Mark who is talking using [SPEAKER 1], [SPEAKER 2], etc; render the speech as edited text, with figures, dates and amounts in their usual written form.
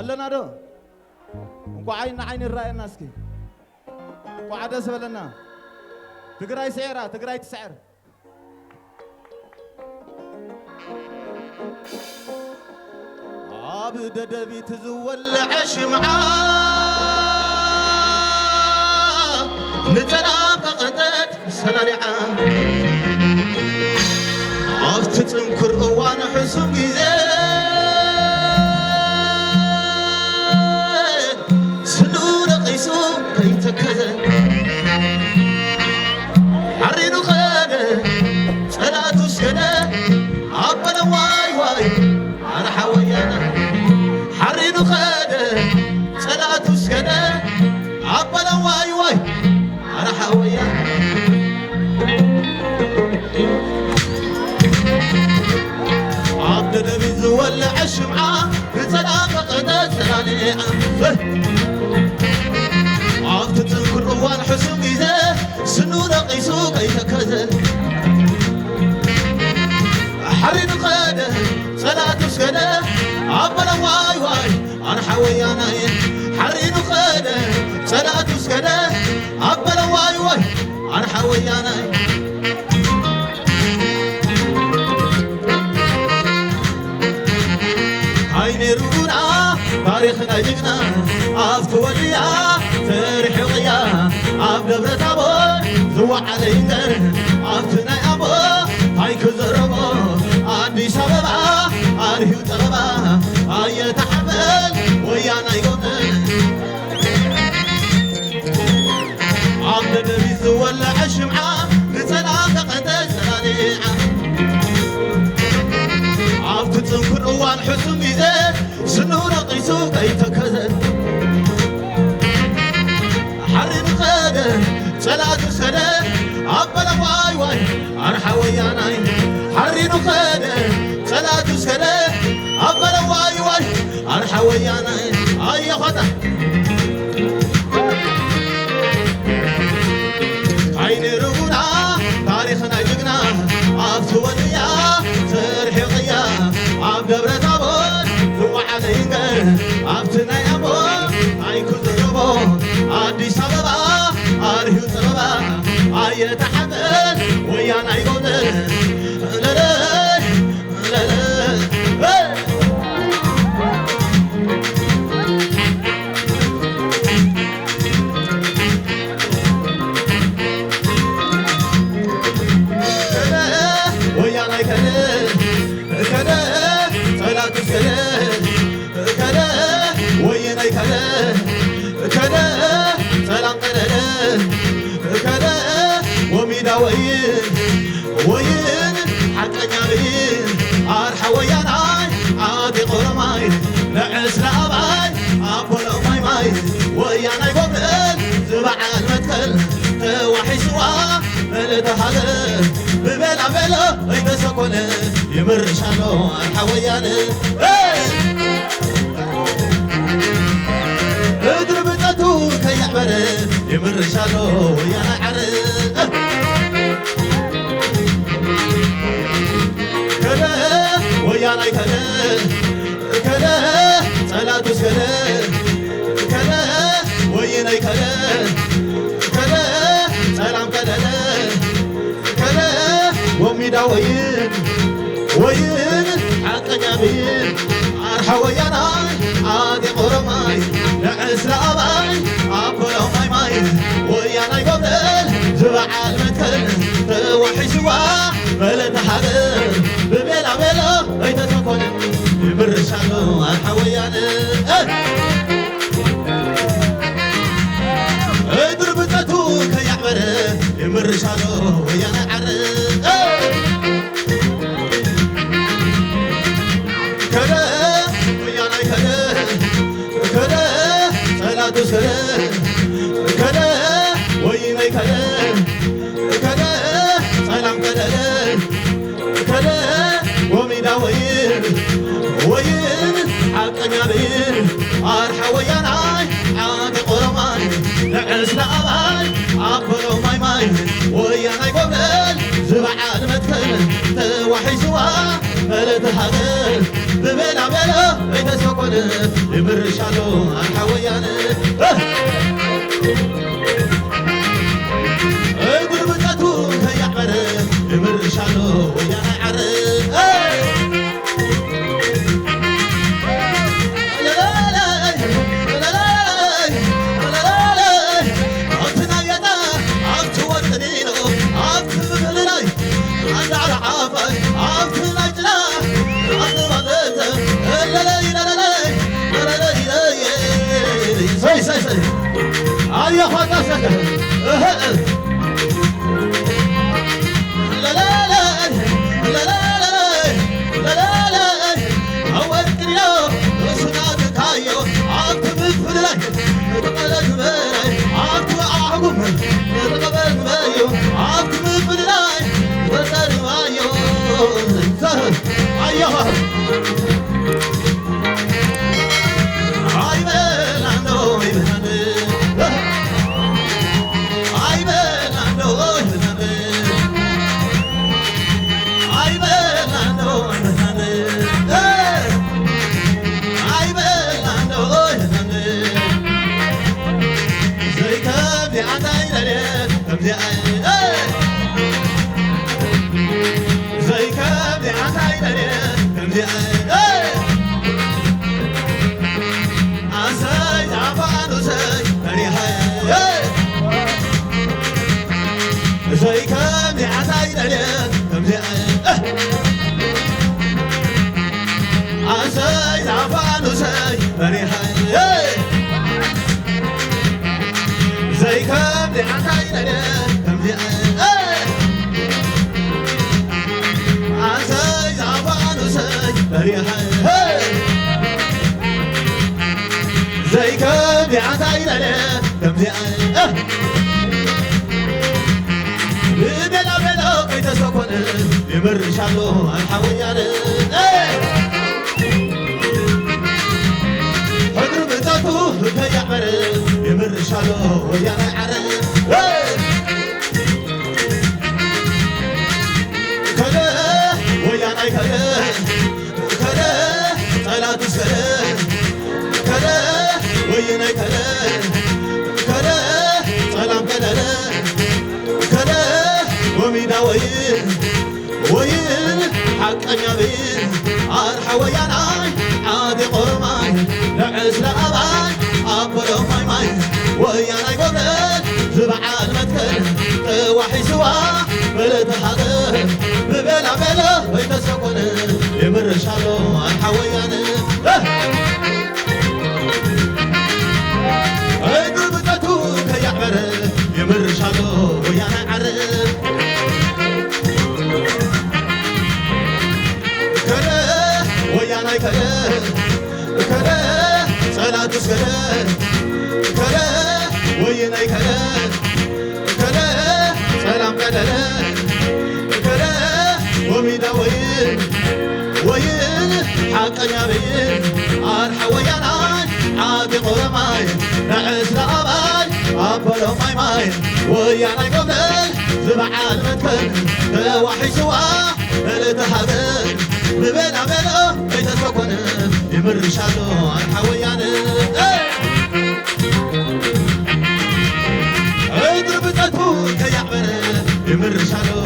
[SPEAKER 1] هلا نادو انكو عين الرأي الناس كي وعدا سبلنا تقراي سعرها تقراي تسعر عبد دبي تزول عشمعة نتنافقتك سلالعة عفتت انكر وانا حسب جزي سنور قيسو كي تكذب حرينو خيانة صلاة سكنة عبنا واي واي أنا حويانا حرينو خيانة صلاة سكنة عبنا واي واي أنا حويانا عبد نبي زول عشمعة بتلاقى قدس سلاليعة عبد تنكر روان حسن جيزة سنورة قيسو كي تكذب حرين قادة صلاة سكنة عبنا واي واي أنا حويانا حرين قادة صلاة سكنة عبنا واي واي أنا حويانا عيني رونا تاريخنا جقنا عفت وليا ترحي ويا عبد برت أبو زوع علي نقر عفتنا يا أبو هاي كزربو عندي سببا عارهي وطلبا هاي تحمل ويانا يقول عبد النبي زول عشمعة نتلاقى قدس سلاليعة عفت تنكر وان حسن بيزي سنورة قيسو كي تكذب حرين قادة صلاة سنة عبنا واي واي أنا حويانا حرين قادة صلاة سنة عبنا واي واي أنا حويانا أي خطأ عيني رغونا تاريخنا جقنا عفت وليا ترحي غيا عبد برت أبو زوع علي نقر عفتنا يا أبو هاي كزربو عندي سببا عارهي وطلبا هاي تحمل ويانا يقول لا لا لا لا وين حقنا بين أرحويان عادي قرماي نعس لأباي أبولو ماي ماي ويانا يقبل زبع المدخل وحي سوا ملتهالل ببلا بلا ايدا سكون يمر شانو أرحويان اضرب النتو كي يعبر يمر شانو ويانا عرض ويانا كلا كلا صلاة كلا كلا ويانا كلا كلا سلام كلا كلا وميدا وين حق جميل أرحى ويانا عادي قرماي نعس لأباي أبولو ماي ماي ويانا يقبل زبع المدخل وحي سوا بلد حقل ببلا بلا ايدا تكون يمر شانو الحويان اضرب التاتو كي يعبر يمر شانو ويانا عرق كلا ويانا كلا كلا صلاة سلا كلا ويانا كلا كلا سلام كلا كلا وميدا وين حقنا بين أرحى ويانا عادي قرماي نعس لأباي أبولو ماي ماي ويانا يقبل زبع المدخل توحي سوا ملتهالل ببلا بلا ايدا سكون يمرشالو الحويان قربتاتو كيعبر يمرشالو ويانا عرب يا خاطر لا لا لا لا لا لا لا لا أول كريو وسناد كايو عبد بفلك تقبل بلاي عبد أعقب تقبل بلايو عبد بفلك وصار مايو سهل أيها زي كم يعتايد عليك كم زي عساي عفان وساي فريحي زي كم يعتايد عليك كم زي عساي عفان وساي فريحي زي كم يعتايد عليك كم زي بلا بلا كي تسكن يمرشالو الحويان حضر بتاتو كيعبر يمرشالو ويانا عرب كلا ويانا كلا كلا صلاة السلام كلا ويانا كلا كلا سلام كلا ومينا وين حقنا بين الحوياناي عادي قرماي نعس لأباي أقبلو ماي ويانا قبل زبعان متكن توحي سوا بلد حضر ببلا بلا ويتسكن يمرشالو الحويان قربتاتو كيعبر يمرشالو ويانا عرب ويانا كلا كلا صلاة سكلا كلا ويانا كلا كلا سلام كلا كلا وميدا وين حقنا بين الحويانا عادي قرماي نعس لأباي أبلو ماي ويانا قبل زبعان متكن توحي سوا التحبن ببلا بلا يتسكن يمرشالو الحويان اضرب تاتو كيعبر يمرشالو